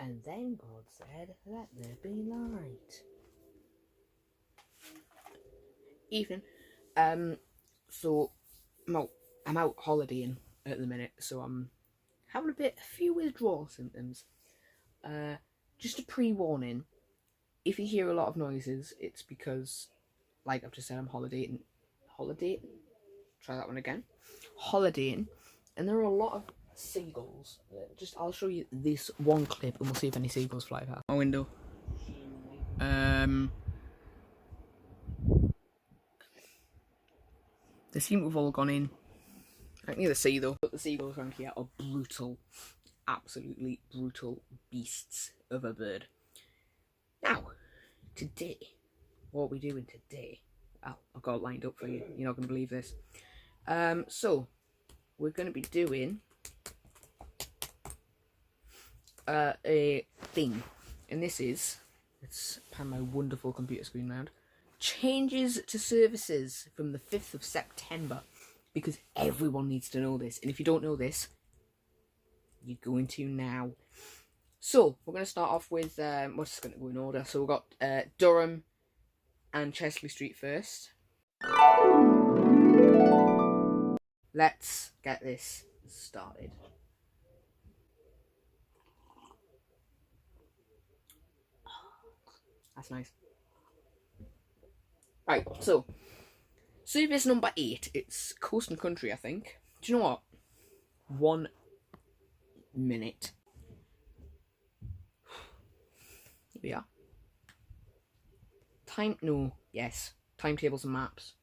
And then God said, let there be light. Evening. So I'm out holidaying at the minute, so I'm having a few withdrawal symptoms. Just a pre-warning, if you hear a lot of noises, it's because, like I've just said, I'm holidaying. Try that one again. Holidaying, and there are a lot of seagulls. I'll show you this one clip, and we'll see if any seagulls fly past my window. They seem to have all gone in. I can neither see though, but the seagulls around here are brutal, absolutely brutal beasts of a bird. Now, today, what are we doing today? Well, I've got it lined up for you. You're not going to believe this. So, we're going to be doing a thing. And this is, let's pan my wonderful computer screen round, changes to services from the 5th of September. Because everyone needs to know this. And if you don't know this, you're going to now. So, we're going to start off with, we're just going to go in order. So, we've got Durham and Chesley Street first. Let's get this started. That's nice. Right, so, service number 8. It's Coast and Country, I think. Do you know what? 1 minute. Here we are. Timetables and maps.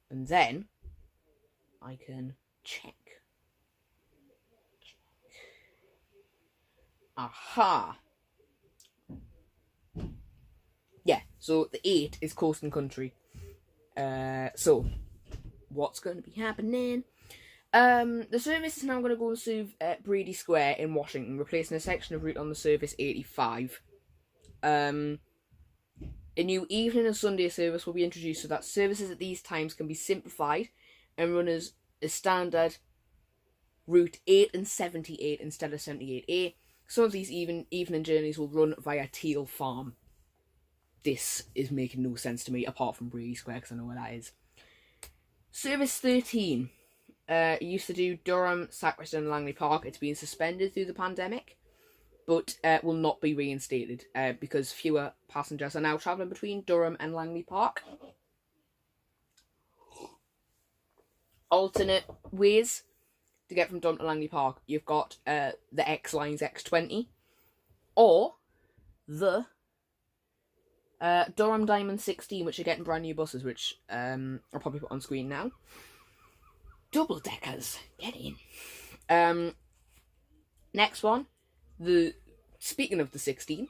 And then I can check. Aha! Yeah, so the 8 is Coast and Country. So, what's going to be happening? The service is now going to go and serve Brady Square in Washington, replacing a section of route on the Service 85. A new evening and Sunday service will be introduced so that services at these times can be simplified and run as a standard route 8 and 78 instead of 78A. Some of these evening journeys will run via Teal Farm. This is making no sense to me, apart from Brady Square, because I know where that is. Service 13. Used to do Durham, Sacriston and Langley Park. It's been suspended through the pandemic, but will not be reinstated because fewer passengers are now travelling between Durham and Langley Park. Alternate ways to get from Durham to Langley Park. You've got the X-Lines X20 or the Durham Diamond 16, which are getting brand new buses, which I'll probably put on screen now. Double deckers, get in. Next one, speaking of the 16,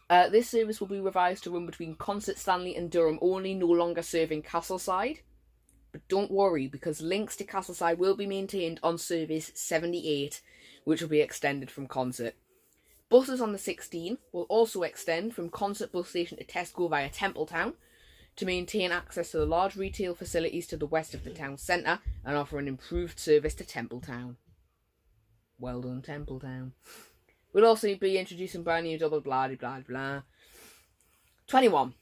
this service will be revised to run between Concert Stanley and Durham only, no longer serving Castleside. But don't worry, because links to Castleside will be maintained on Service 78, which will be extended from Concert. Buses on the 16 will also extend from Concert bus station to Tesco via Templetown to maintain access to the large retail facilities to the west of the town centre and offer an improved service to Templetown. Well done, Templetown. We'll also be introducing brand new double blah blah blah. 21.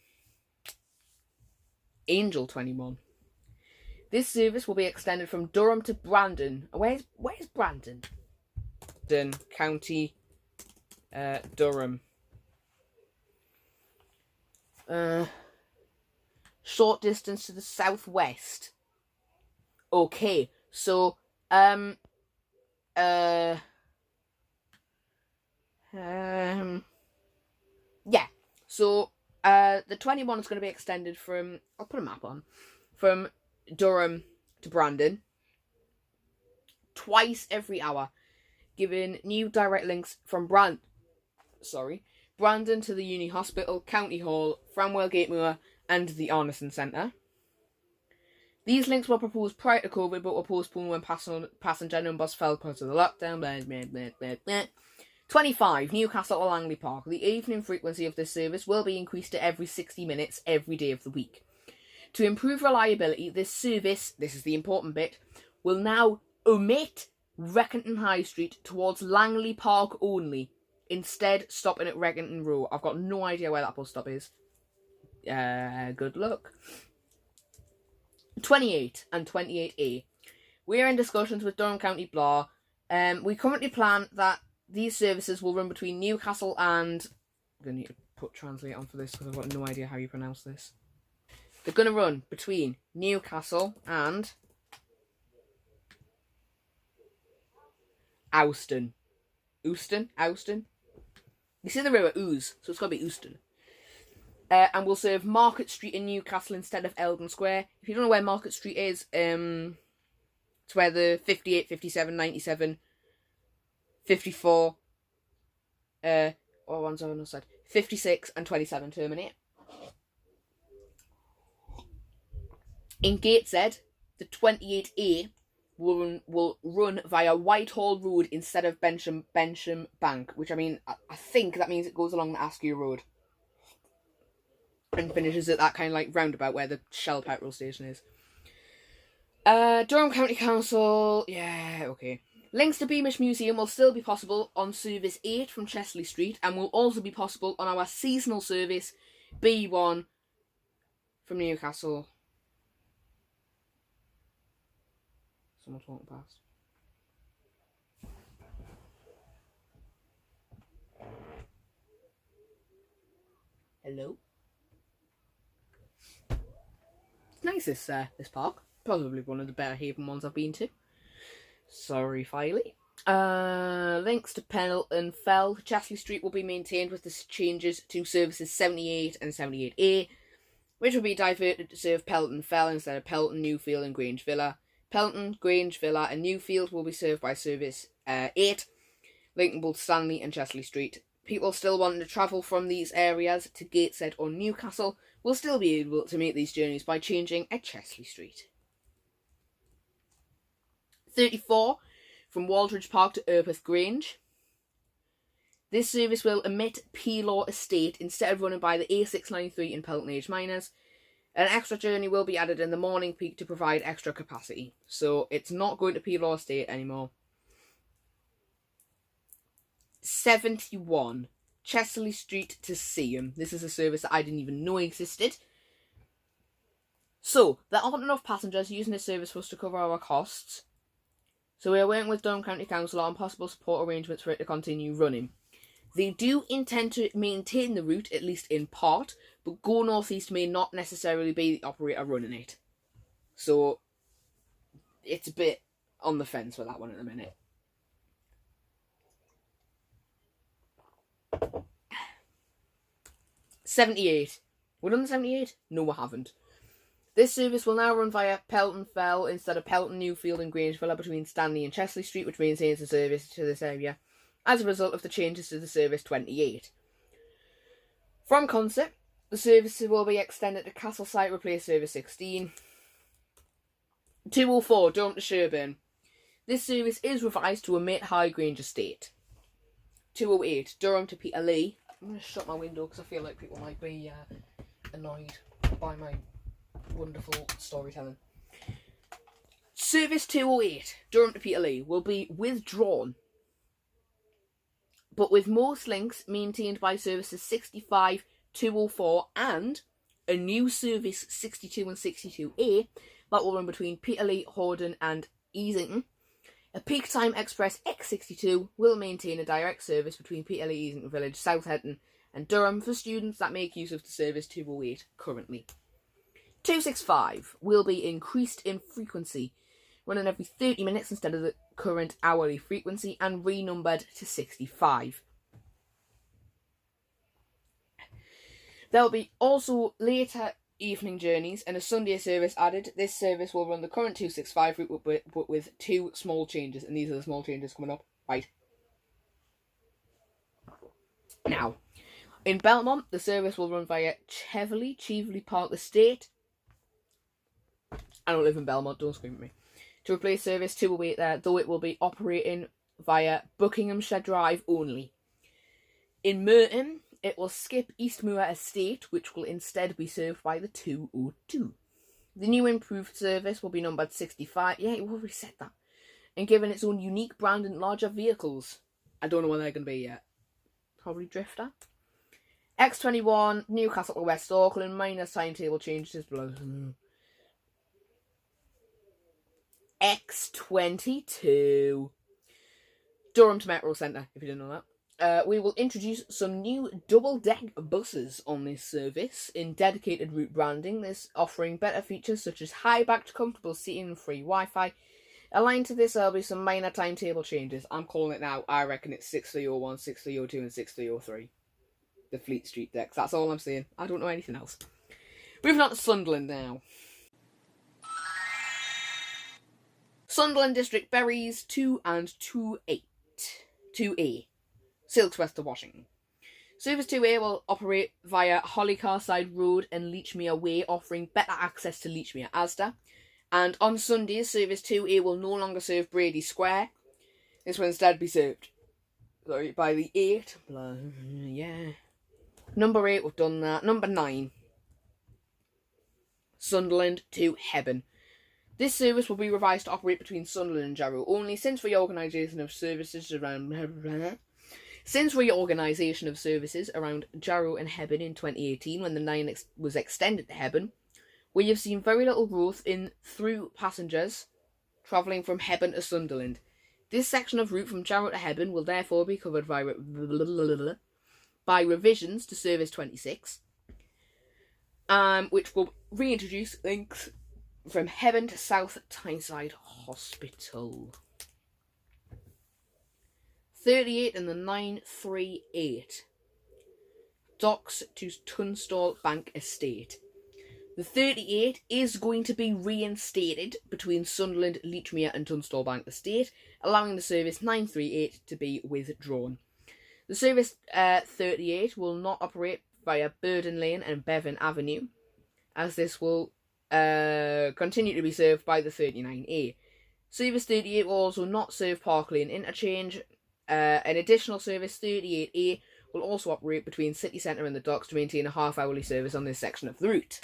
Angel 21. This service will be extended from Durham to Brandon. Where's Brandon? Brandon County, Durham. Short distance to the southwest. Okay, so yeah. So the 21 is going to be extended from, I'll put a map on, from Durham to Brandon twice every hour, giving new direct links from Brandon to the Uni Hospital, County Hall, Framwell Gatemoor and the Arneson Centre. These links were proposed prior to COVID but were postponed when passenger numbers fell because of the lockdown. Blah, blah, blah, blah, blah. 25. Newcastle or Langley Park. The evening frequency of this service will be increased to every 60 minutes every day of the week. To improve reliability, this service, this is the important bit, will now omit Reckington High Street towards Langley Park only, instead stopping at Reckington Row. I've got no idea where that bus stop is. Good luck. 28 and 28A. We are in discussions with Durham County Blah. We currently plan that these services will run between Newcastle and... I'm going to need to put translate on for this because I've got no idea how you pronounce this. They're going to run between Newcastle and Ouston. Ouston? You see the river Ouse, so it's got to be Ouston. And we'll serve Market Street in Newcastle instead of Eldon Square. If you don't know where Market Street is, it's where the 58, 57, 97, 54, what ones are on the side? 56 and 27 terminate. In Gateshead, the 28A will run via Whitehall Road instead of Bensham Bank, which I think that means it goes along the Askew Road and finishes at that kind of like roundabout where the Shell petrol station is. Durham County Council, yeah, okay. Links to Beamish Museum will still be possible on Service 8 from Chesley Street and will also be possible on our seasonal service B1 from Newcastle. Someone's walking past. Hello? It's nice, this park. Probably one of the better Haven ones I've been to. Sorry, Filey. Links to Pendleton Fell. Chesley Street will be maintained with the changes to services 78 and 78A, which will be diverted to serve Pendleton Fell instead of Pendleton, Newfield and Grange Villa. Pendleton, Grange Villa and Newfield will be served by service 8, linking both Stanley and Chesley Street. People still wanting to travel from these areas to Gateshead or Newcastle will still be able to make these journeys by changing at Chesley Street. 34, from Waldridge Park to Urpeth Grange. This service will omit P-Law Estate instead of running by the A693 in Pelton Age Miners. An extra journey will be added in the morning peak to provide extra capacity. So it's not going to P-Law Estate anymore. 71, Chesley Street to Seaham. This is a service that I didn't even know existed. So, there aren't enough passengers using this service for us to cover our costs. So we are working with Durham County Council on possible support arrangements for it to continue running. They do intend to maintain the route, at least in part, but Go North East may not necessarily be the operator running it. So it's a bit on the fence for that one at the minute. $78. We're done the 78? No, we haven't. This service will now run via Pelton Fell instead of Pelton, Newfield and Grange Villa between Stanley and Chesley Street, which maintains the service to this area as a result of the changes to the service 28. From Concert, the service will be extended to Castleside, replace service 16. 204, Durham to Sherburn. This service is revised to omit High Grange Estate. 208, Durham to Peterlee. I'm going to shut my window because I feel like people might be annoyed by my wonderful storytelling. Service 208, Durham to Peterlee, will be withdrawn, but with most links maintained by services 65, 204 and a new service 62 and 62A that will run between Peterlee, Hordern and Easington. A peak time express X62 will maintain a direct service between Peterlee, Easington Village, Southampton and Durham for students that make use of the service 208 currently. 265 will be increased in frequency, running every 30 minutes instead of the current hourly frequency and renumbered to 65. There will be also later evening journeys and a Sunday service added. This service will run the current 265 route but with two small changes, and these are the small changes coming up. Right. Now, in Belmont, the service will run via Cheveley Park Estate. I don't live in Belmont, don't scream at me. To replace service 208 there, though it will be operating via Buckinghamshire Drive only. In Merton, it will skip Eastmoor Estate, which will instead be served by the 202. The new improved service will be numbered 65. Yeah, we've already said that. and given its own unique brand and larger vehicles. I don't know what they're going to be yet. Probably Drifter. X21, Newcastle to West Auckland, minor timetable changes below. X22, Durham to Metro Centre, if you didn't know that. We will introduce some new double-deck buses on this service in dedicated route branding, this offering better features such as high-backed comfortable seating and free Wi-Fi. Aligned to this, there'll be some minor timetable changes. I'm calling it now. I reckon it's 6301, 6302 and 6303. The Fleet Street decks. That's all I'm saying. I don't know anything else. Moving on to Sunderland now. Sunderland District Berries 2 and 2A. Silks west of Washington. Service 2A will operate via Hollycarside Road and Leechmere Way, offering better access to Leechmere Asda. And on Sundays, Service 2A will no longer serve Brady Square. This will instead be served by the 8. Yeah. Number 8, we've done that. Number 9. Sunderland to Hebburn. This service will be revised to operate between Sunderland and Jarrow only since reorganisation of services around Jarrow and Hebburn in 2018, when the 9 was extended to Hebburn. We have seen very little growth in through passengers travelling from Hebburn to Sunderland. This section of route from Jarrow to Hebburn will therefore be covered by revisions to Service 26, which will reintroduce links from Hebburn to South Tyneside Hospital. 38 and the 938. Docks to Tunstall Bank Estate. The 38 is going to be reinstated between Sunderland, Leechmere and Tunstall Bank Estate, allowing the service 938 to be withdrawn. The service 38 will not operate via Burden Lane and Bevan Avenue, as this will continue to be served by the 39A. Service 38 will also not serve Park Lane interchange. An additional service 38A will also operate between City Centre and the docks to maintain a half-hourly service on this section of the route.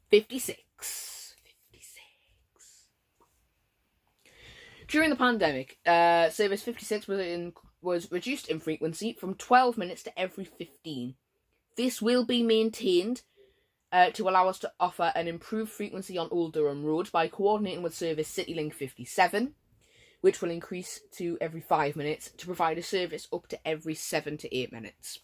56. During the pandemic, Service 56 was reduced in frequency from 12 minutes to every 15. This will be maintained to allow us to offer an improved frequency on Old Durham Road by coordinating with Service CityLink 57, which will increase to every 5 minutes to provide a service up to every 7 to 8 minutes.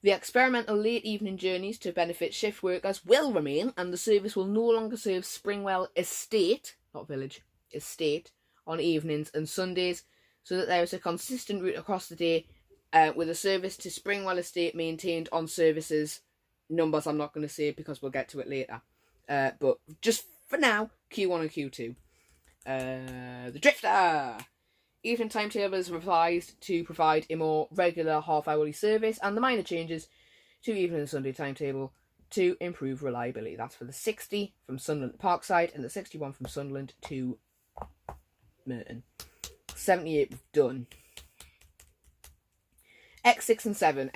The experimental late evening journeys to benefit shift workers will remain, and the service will no longer serve Springwell Estate, not Village, Estate, on evenings and Sundays, so that there is a consistent route across the day, with a service to Springwell Estate maintained on services. Numbers I'm not going to say because we'll get to it later. But just for now, Q1 and Q2. The Drifter! Evening timetable is revised to provide a more regular half-hourly service, and the minor changes to evening and Sunday timetable to improve reliability. That's for the 60 from Sunderland to Parkside and the 61 from Sunderland to Merton. 78 we've done. X6 and 7.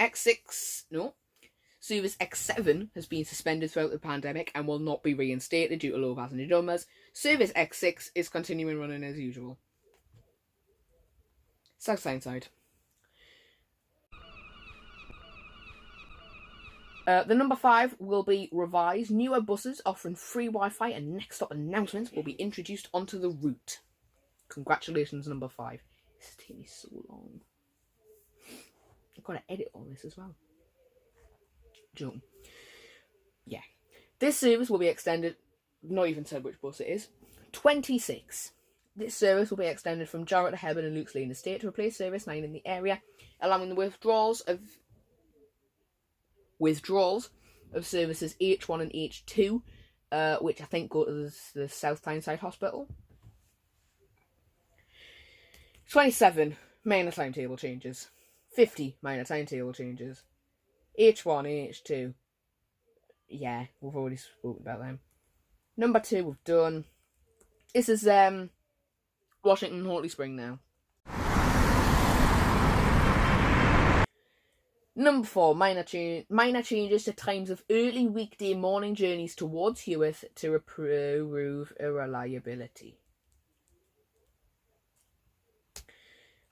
Service X7 has been suspended throughout the pandemic and will not be reinstated due to low passenger numbers. Service X6 is continuing running as usual. South Tyneside. The number 5 will be revised. Newer buses offering free Wi-Fi and next stop announcements will be introduced onto the route. Congratulations, number 5. This is taking me so long. I've got to edit all this as well. Joke. Yeah. This service will be extended, not even said which bus it is. 26. This service will be extended from Jarrett to Hebburn and Luke's Lane Estate to replace Service 9 in the area, allowing the withdrawals of services H1 and H2, which I think go to the South Tyneside Hospital. 27. Minor timetable changes. 50. Minor timetable changes. H1, H2. Yeah, we've already spoken about them. Number 2 we've done. This is Washington Hawley Spring now. Number 4, minor changes to times of early weekday morning journeys towards Heworth to improve reliability.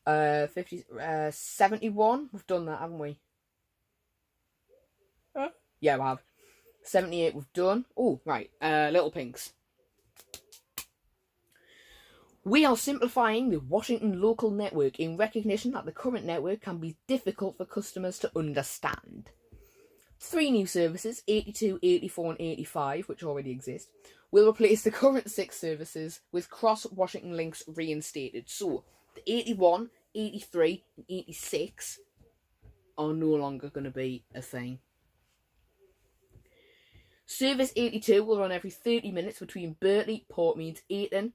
71, we've done that, haven't we? Yeah, we have. 78, we've done. Oh, right, Little Pinks. We are simplifying the Washington local network in recognition that the current network can be difficult for customers to understand. 3 new services, 82, 84 and 85, which already exist, will replace the current 6 services with cross-Washington links reinstated. So, the 81, 83 and 86 are no longer going to be a thing. Service 82 will run every 30 minutes between Berkeley, Portmead, Ayton,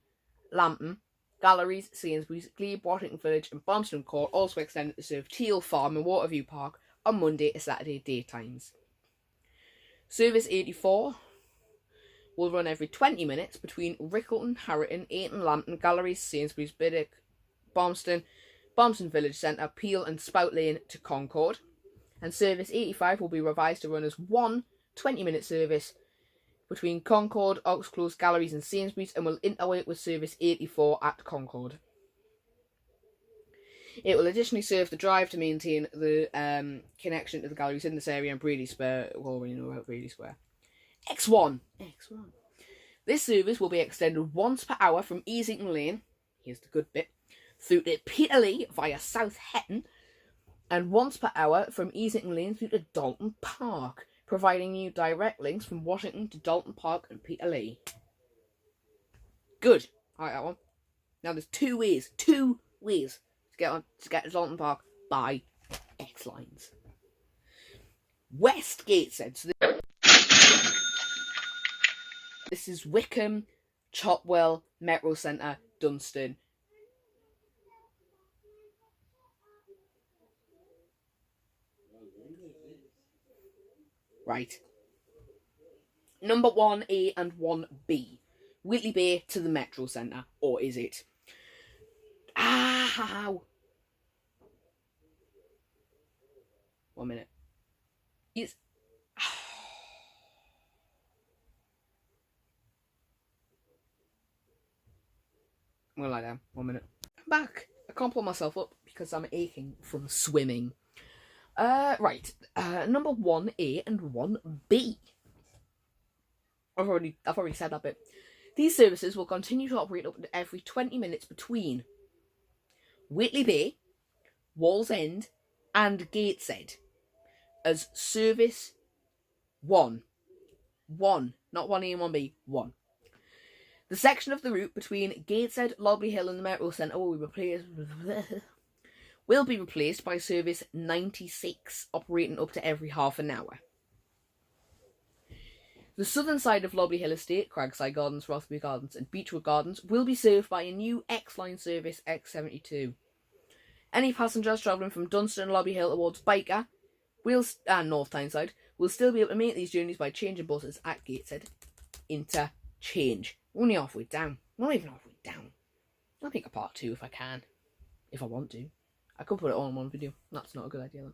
Lambton, Galleries, Sainsbury's, Glebe, Washington Village and Barnston Court, also extended to serve Teal Farm and Waterview Park on Monday to Saturday daytimes. Service 84 will run every 20 minutes between Rickleton, Harrington, Ayton, Lambton, Galleries, Sainsbury's, Biddick, Barnston Village Centre, Peel and Spout Lane to Concord. And Service 85 will be revised to run as one 20-minute service between Concord, Oxclose, Galleries and Sainsbury's and will interwork with Service 84 at Concord. It will additionally serve the drive to maintain the connection to the galleries in this area and Brady Square. Well, we know about Brady Square. X1. This service will be extended once per hour from Easington Lane, here's the good bit, through to Peterlee via South Hetton, and once per hour from Easington Lane through to Dalton Park, providing you direct links from Washington to Dalton Park and Peterlee. Good. I like that one. Now there's two ways to get to Dalton Park by X lines. West Gateshead. So this is Wickham, Chopwell, Metro Centre, Dunstan. Right. Number 1A and 1B. Whitley Bay to the Metro Centre. Or is it? Ow! 1 minute. It's... I'm gonna lie down. 1 minute. I'm back. I can't pull myself up because I'm aching from swimming. Right. Number 1A and 1B. I've already said that bit. These services will continue to operate up to every 20 minutes between Whitley Bay, Wallsend, and Gateshead as Service 1. 1. Not 1A and 1B. 1. The section of the route between Gateshead, Lobley Hill and the Metro Centre will be replaced by Service 96, operating up to every half an hour. The southern side of Lobley Hill Estate, Cragside Gardens, Rothbury Gardens and Beechwood Gardens will be served by a new X-Line service X72. Any passengers travelling from Dunstan and Lobley Hill towards Byker and North Tyneside will still be able to make these journeys by changing buses at Gateshead Interchange. We're only halfway down. We're not even halfway down. I'll make a part 2 if I can. If I want to. I could put it all in one video. That's not a good idea though.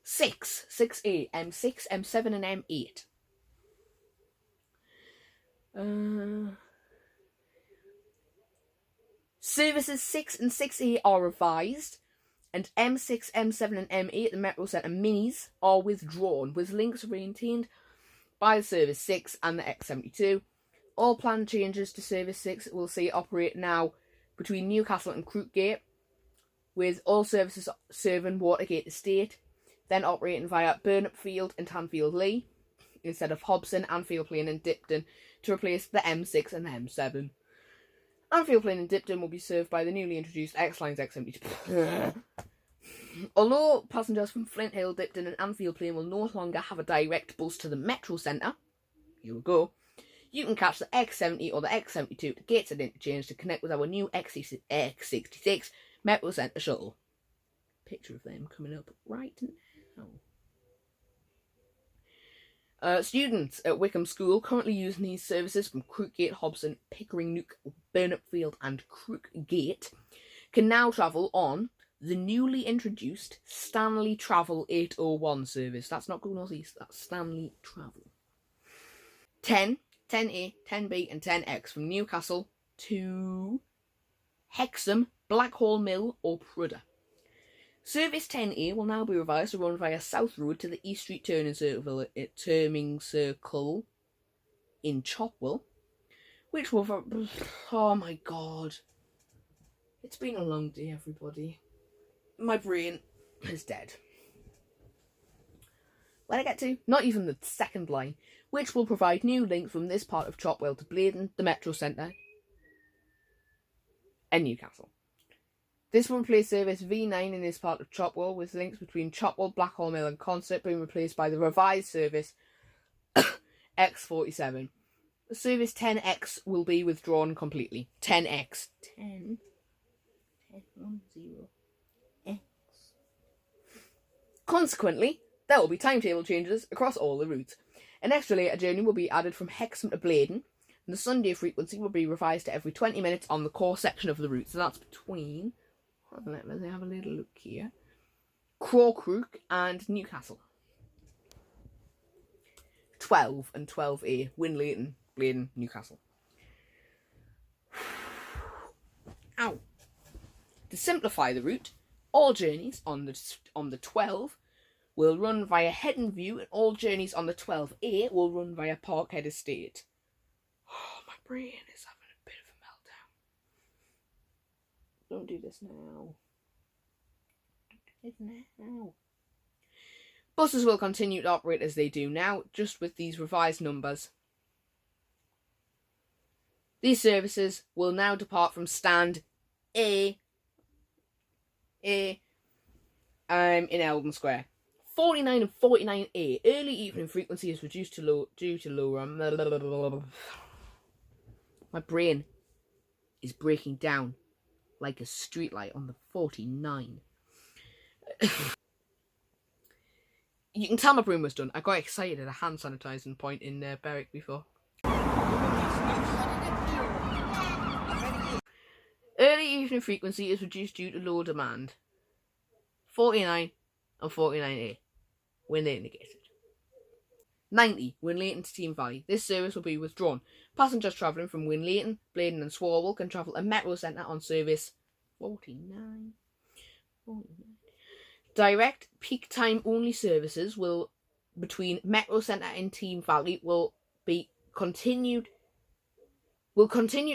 6A, M6, M7 and M8. Services 6 and 6A are revised, and M6, M7 and M8, the Metro Centre Minis, are withdrawn, with links maintained by Service 6 and the X72. All planned changes to Service 6 will see it operate now between Newcastle and Crookgate, with all services serving Watergate Estate, then operating via Burnop Field and Tanfield Lee, instead of Hobson, Anfield Plain and Dipton, to replace the M6 and the M7. Anfield Plain and Dipton will be served by the newly introduced X-Lines X72. Although passengers from Flint Hill, Dipton and Anfield Plain will no longer have a direct bus to the Metro Centre, here we go, you can catch the X70 or the X72 at Gateshead Interchange to connect with our new X66 Metro Centre shuttle. Picture of them coming up right now. Students at Wickham School currently using these services from Crookgate, Hobson, Pickering, Nook, Burnop Field and Crookgate can now travel on the newly introduced Stanley Travel 801 service. That's not Go North East, that's Stanley Travel. 10, 10A, 10B and 10X from Newcastle to Hexham, Blackhall Mill or Prudder. Service 10A will now be revised to run via South Road to the East Street turning circle in Chopwell, which will... Oh my god. It's been a long day, everybody. My brain is dead. Where did I get to? Not even the second line, which will provide new links from this part of Chopwell to Blaydon, the Metro Centre, and Newcastle. This will replace service V9 in this part of Chopwell, with links between Chopwell, Blackhall Mill and Consett being replaced by the revised service X47. Service 10X will be withdrawn completely. 10X. 10. 10, 0. X. Consequently, there will be timetable changes across all the routes. An extra later journey will be added from Hexham to Blaydon, and the Sunday frequency will be revised to every 20 minutes on the core section of the route. So that's between... Let me have a little look here. Crawcrook and Newcastle. 12 and 12A. Winleighton, Blaydon, Newcastle. Ow. To simplify the route, all journeys on the 12 will run via Headon View, and all journeys on the 12A will run via Parkhead Estate. Oh, my brain is having a bit of a meltdown. Don't do this now. Don't do this now. Buses will continue to operate as they do now, just with these revised numbers. These services will now depart from stand A in Eldon Square. 49 and 49A. Early evening frequency is reduced to due to lower... My brain is breaking down like a streetlight on the 49. You can tell my brain was done. I got excited at a hand sanitizing point in Berwick before. Early evening frequency is reduced due to low demand. 49 and 49A. Winleighton to Gateshead. 90. Winleighton to Team Valley. This service will be withdrawn. Passengers travelling from Winleighton, Blaydon and Swarwell can travel a Metro Centre on service 49. Direct peak time only services will between Metro Centre and Team Valley will continue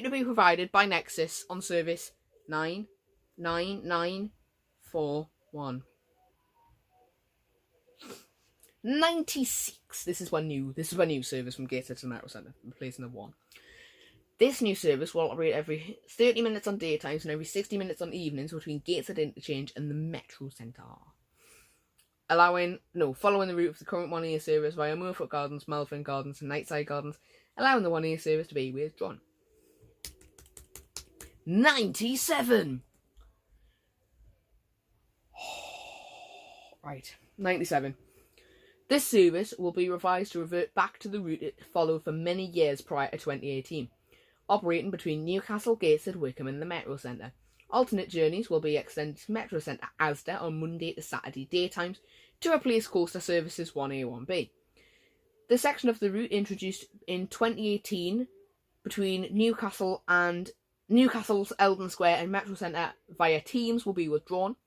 to be provided by Nexus on service 99941. 96. This is one new service from Gateshead to Metro Centre, replacing the 1. This new service will operate every 30 minutes on daytimes and every 60 minutes on evenings between Gateshead Interchange and the Metro Centre. Following the route of the current 1A service via Moorfoot Gardens, Melvin Gardens and Nightside Gardens, allowing the 1A service to be withdrawn. 97. Right, 97. This service will be revised to revert back to the route it followed for many years prior to 2018, operating between Newcastle, Gateshead, Wickham and the Metro Centre. Alternate journeys will be extended to Metro Centre Asda on Monday to Saturday daytimes to replace coaster services 1A, 1B. The section of the route introduced in 2018 between Newcastle's Eldon Square and Metro Centre via Teams will be withdrawn.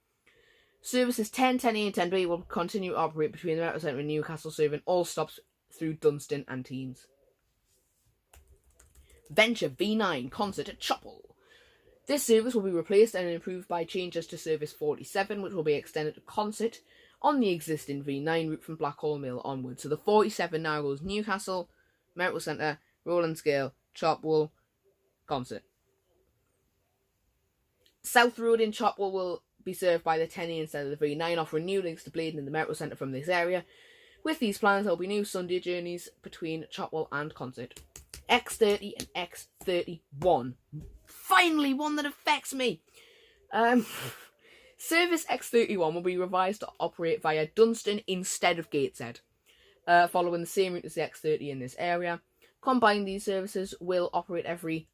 Services 10, 10A and 10B will continue to operate between the Metro Centre and Newcastle, serving all stops through Dunstan and Teams. Venture V9 Concert at Chopwell. This service will be replaced and improved by changes to service 47, which will be extended to Concert on the existing V9 route from Blackhall Mill onwards. So the 47 now goes Newcastle, Metro Centre, Rowland Scale, Chopwell, Concert. South Road in Chopwell will be served by the 10A instead of the V9, offering new links to Blaydon and the Metro Centre from this area. With these plans, there will be new Sunday journeys between Chopwell and Concert. X30 and X31. Finally, one that affects me. Service X31 will be revised to operate via Dunstan instead of Gateshead, following the same route as the X30 in this area. Combined, these services will operate every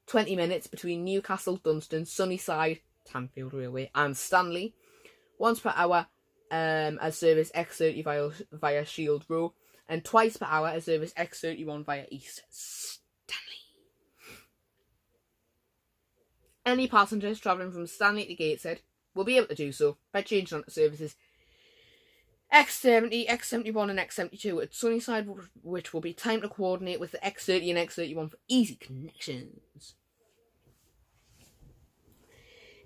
20 minutes between Newcastle, Dunstan, Sunnyside, Tanfield Railway, and Stanley, once per hour as service X30 via Shield Row, and twice per hour as service X31 via East Stanley. Any passengers travelling from Stanley to Gateshead will be able to do so by changing on to services X70, X71 and X72 at Sunnyside, which will be timed to coordinate with the X30 and X31 for easy connections.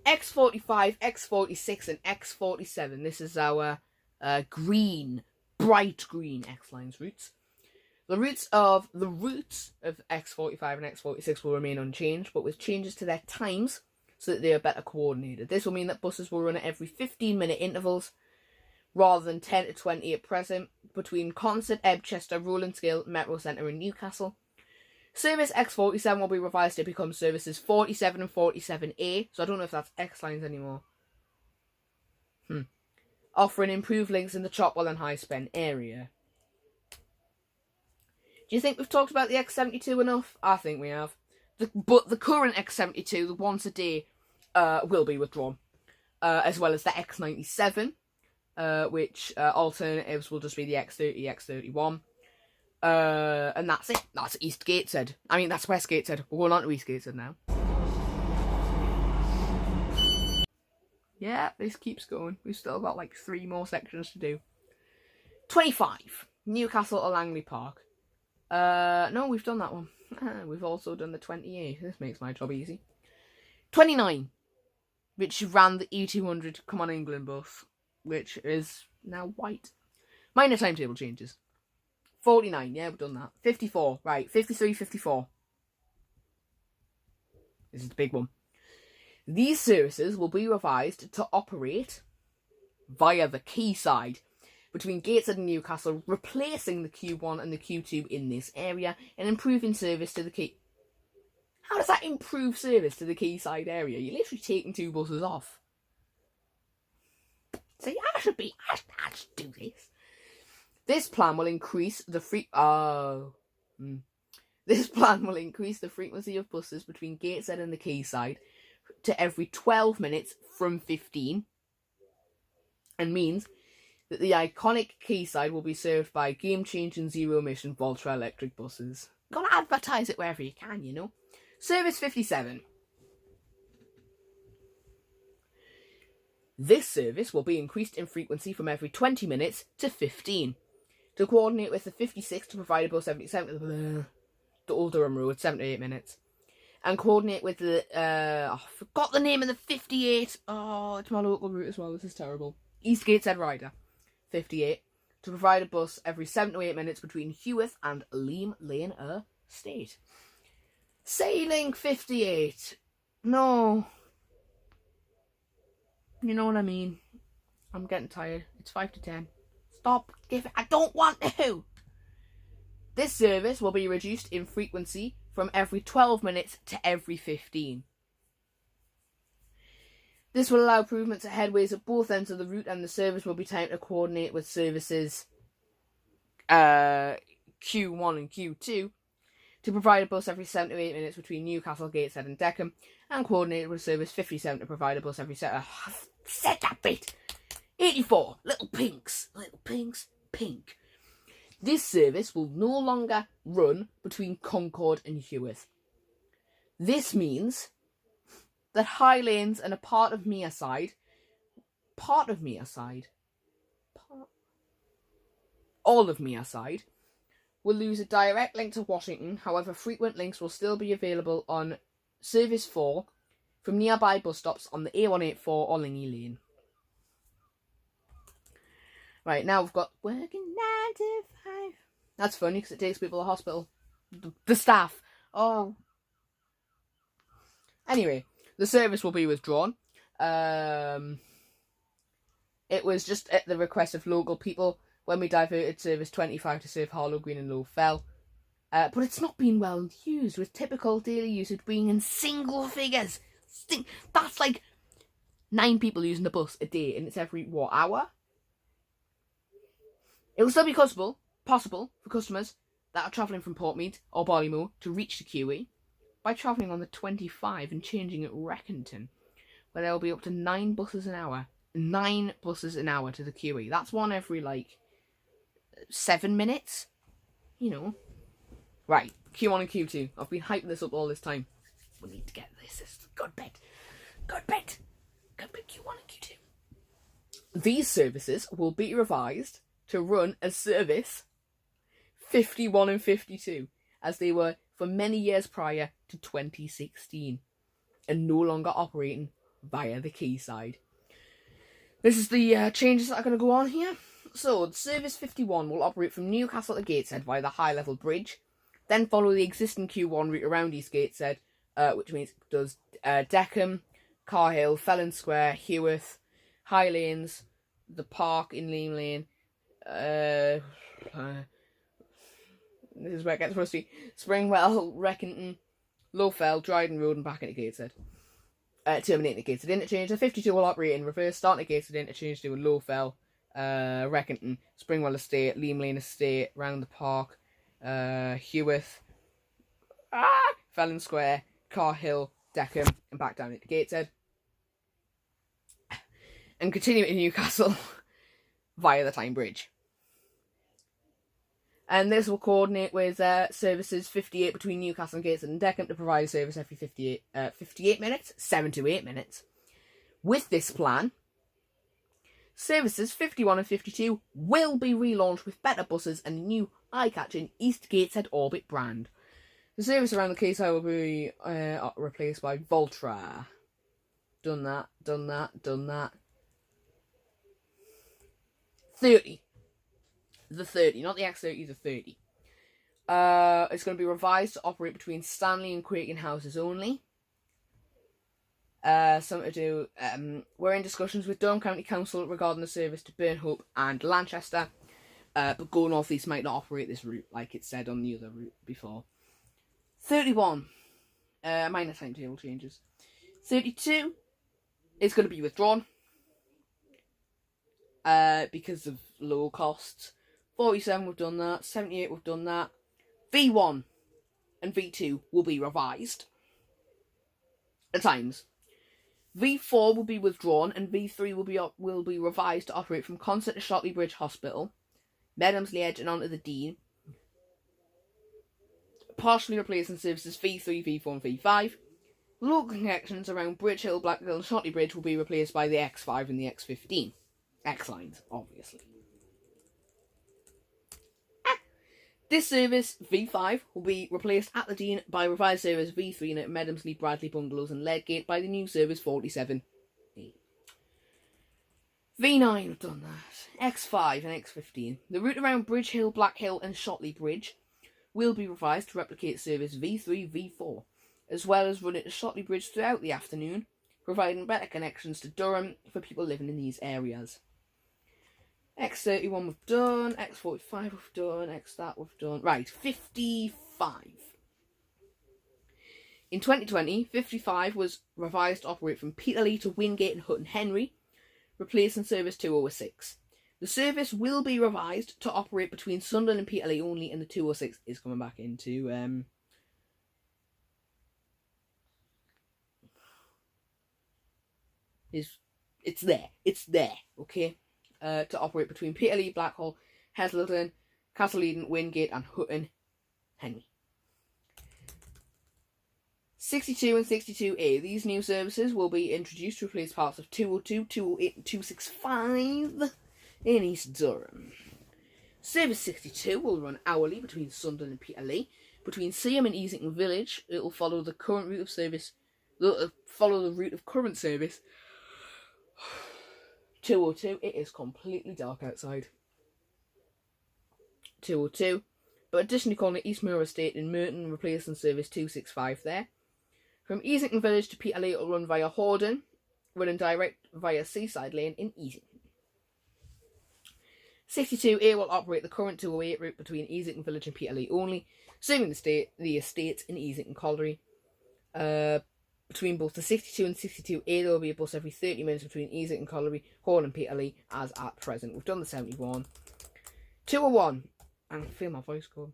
X45, X46 and X47. This is our bright green X-Lines routes. The routes of X45 and X46 will remain unchanged, but with changes to their times so that they are better coordinated. This will mean that buses will run at every 15-minute intervals rather than 10 to 20 at present between Consett, Ebchester, Rowland Scale, Metro Centre and Newcastle. Service X47 will be revised to become services 47 and 47A, so I don't know if that's X-Lines anymore. Offering improved links in the Chopwell and High Spen area. Do you think we've talked about the X72 enough? I think we have. But the current X72, the once a day, will be withdrawn. As well as the X97, which alternatives will just be the X30, X31. And that's it. That's East Gateshead. I mean, that's West Gateshead. We're going on to East Gateshead now. Yeah, this keeps going. We've still got like 3 more sections to do. 25. Newcastle to Langley Park. No, we've done that one. We've also done the 28. This makes my job easy. 29. Which ran the E200 Come On England bus, which is now white. Minor timetable changes. 49, yeah, we've done that. 54, right, 53, 54. This is the big one. These services will be revised to operate via the quayside between Gateshead and Newcastle, replacing the Q1 and the Q2 in this area and improving service to the quay. How does that improve service to the quayside area? You're literally taking 2 buses off. See, I should do this. This plan will increase the This plan will increase the frequency of buses between Gateshead and the quayside to every 12 minutes from 15, and means that the iconic quayside will be served by game-changing zero-emission Voltra electric buses. Gotta advertise it wherever you can, you know. Service 57. This service will be increased in frequency from every 20 minutes to 15. To coordinate with the 56 to provide a bus every the Old Durham Road, 78 minutes. And coordinate with the, I forgot the name of the 58. Oh, it's my local route as well, this is terrible. East Gateshead Rider, 58. To provide a bus every 7 to 8 minutes between Heworth and Leam Lane Estate. Sailing 58. No. You know what I mean. I'm getting tired. It's 5 to 10. Stop. I don't want to. This service will be reduced in frequency from every 12 minutes to every 15. This will allow improvements at headways at both ends of the route, and the service will be timed to coordinate with services Q1 and Q2 to provide a bus every 7 to 8 minutes between Newcastle, Gateshead and Deckham, and coordinated with service 57 to provide a bus every I've said that bit. 84. Little Pinks, pink. This service will no longer run between Concord and Heworth. This means that High Lanes and a part of Mearside, all of Mearside, will lose a direct link to Washington. However, frequent links will still be available on Service 4 from nearby bus stops on the A184 or Lingy Lane. Right, now we've got working 9 to 5. That's funny because it takes people to the hospital. The staff. Oh. Anyway, the service will be withdrawn. It was just at the request of local people when we diverted Service 25 to serve Harlow Green and Low Fell. But it's not been well used, with typical daily usage being in single figures. That's like 9 people using the bus a day, and it's every, hour? It will still be possible for customers that are travelling from Portmead or Barleymoor to reach the QE by travelling on the 25 and changing at Reckington, where there will be up to 9 buses an hour. 9 buses an hour to the QE. That's one every, 7 minutes. Right, Q1 and Q2. I've been hyping this up all this time. We need to get this. It's good bet. Good bet. Good bet, Q1 and Q2. These services will be revised to run as service 51 and 52, as they were for many years prior to 2016, and no longer operating via the quayside. This is the changes that are going to go on here. So, Service 51 will operate from Newcastle to Gateshead via the high-level bridge, then follow the existing Q1 route around East Gateshead, which means it does Deckham, Carhill, Felon Square, Heworth, High Lanes, the Park in Lane Lane, this is where it gets rusty, Springwell, Reckington, Lowfell, Dryden Road, and back into Gateshead. Terminating at Gateshead Interchange. The 52 will operate in reverse, starting at Gateshead Interchange, doing Lowfell, Reckington, Springwell Estate, Leam Lane Estate, round the Park, Heworth, Felon Square, Carhill, Deckham, and back down into Gateshead. And continue in Newcastle via the Tyne Bridge. And this will coordinate with services 58 between Newcastle and Gateshead and Deckham to provide a service every 58 minutes, 7 to 8 minutes. With this plan, services 51 and 52 will be relaunched with better buses and a new eye-catching East Gateshead Orbit brand. The service around the quayside will be replaced by Voltra. Done that. 30. The 30, not the X30, the 30. It's going to be revised to operate between Stanley and Quakin houses only. Something to do. We're in discussions with Durham County Council regarding the service to Burnhope and Lanchester. But Go North East might not operate this route like it said on the other route before. 31. Minor timetable changes. 32 is going to be withdrawn. Because of low costs. 47 we've done that. 78 we've done that. V1 and V2 will be revised. At times. V4 will be withdrawn and V3 will be revised to operate from Consett to Shotley Bridge Hospital, Medhamsley Edge and onto the Dean. Partially replacing services V3, V4 and V5. Local connections around Bridge Hill, Blackhill and Shotley Bridge will be replaced by the X5 and the X15. X-lines, obviously. This service, V5, will be replaced at the Dean by revised service V3 at Medhamsley, Bradley Bungalows and Ledgate by the new service 47. V9, we've done that. X5 and X15. The route around Bridge Hill, Blackhill and Shotley Bridge will be revised to replicate service V3, V4, as well as run it to Shotley Bridge throughout the afternoon, providing better connections to Durham for people living in these areas. X31 we've done, X45 we've done, X that we've done. Right, 55. In 2020, 55 was revised to operate from Peterlee to Wingate and Hutton Henry, replacing service 206. The service will be revised to operate between Sunderland and Peterlee only, and the 206 is coming back into it's there, okay? To operate between Peterlee, Blackhall, Heslington, Castle Eden, Wingate and Hutton Henry. 62 and 62A. These new services will be introduced to replace parts of 202, 208 and 265 in East Durham. Service 62 will run hourly between Sunderland and Peterlee. Between Seaham and Easington Village, it will follow the current route of service. Follow the route of current service. 202, it is completely dark outside. 202, but additionally calling it Eastmoor Estate in Merton, replacing service 265 there. From Easington Village to Peterlee, it will run via Hordern, running direct via Seaside Lane in Easington. 62A will operate the current 208 route between Easington Village and Peterlee only, serving the estates in Easington Colliery. Between both the 62 and 62A, there will be a bus every 30 minutes between Easington Colliery, Horn and Peterlee, as at present. We've done the 71. 201. I can feel my voice going.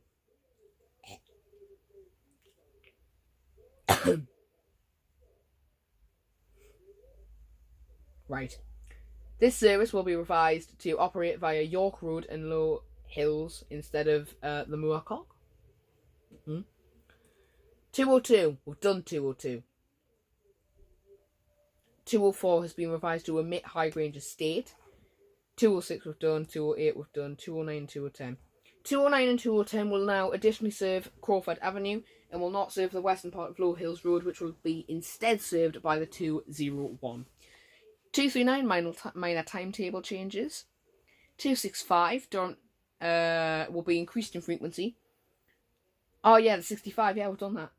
Right. This service will be revised to operate via York Road and Low Hills instead of the Moorcock. 202. We've done 202. 204 has been revised to omit High Grange Estate. 206 we've done. 208 we've done. 209 and 210. 209 and 210 will now additionally serve Crawford Avenue and will not serve the western part of Low Hills Road, which will be instead served by the 201. 239 minor timetable changes. 265 Durham will be increased in frequency. Oh yeah, the 65. Yeah, we've done that.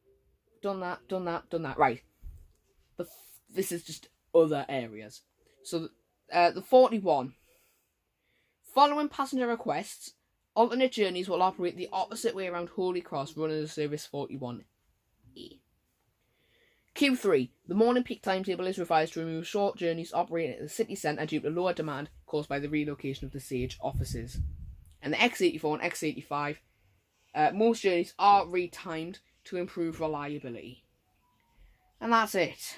Done that. Right. But this is just other areas. So the 41. Following passenger requests, alternate journeys will operate the opposite way around Holy Cross, running the service 41A. Q3. The morning peak timetable is revised to remove short journeys operating at the city centre due to lower demand caused by the relocation of the Sage offices. And the X84 and X85, most journeys are retimed to improve reliability. And that's it.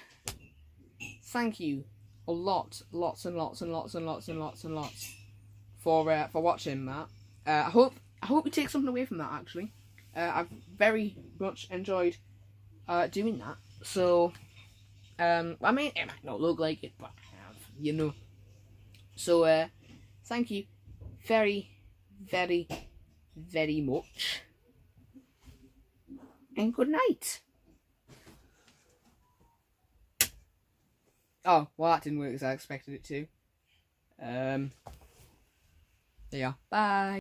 Thank you a lot, lots and lots for watching that. I hope you take something away from that. Actually, I've very much enjoyed doing that. So, I mean, it might not look like it, but I have, you know. So, thank you very, very, very much, and good night. Oh, well, that didn't work as I expected it to. Yeah. Bye.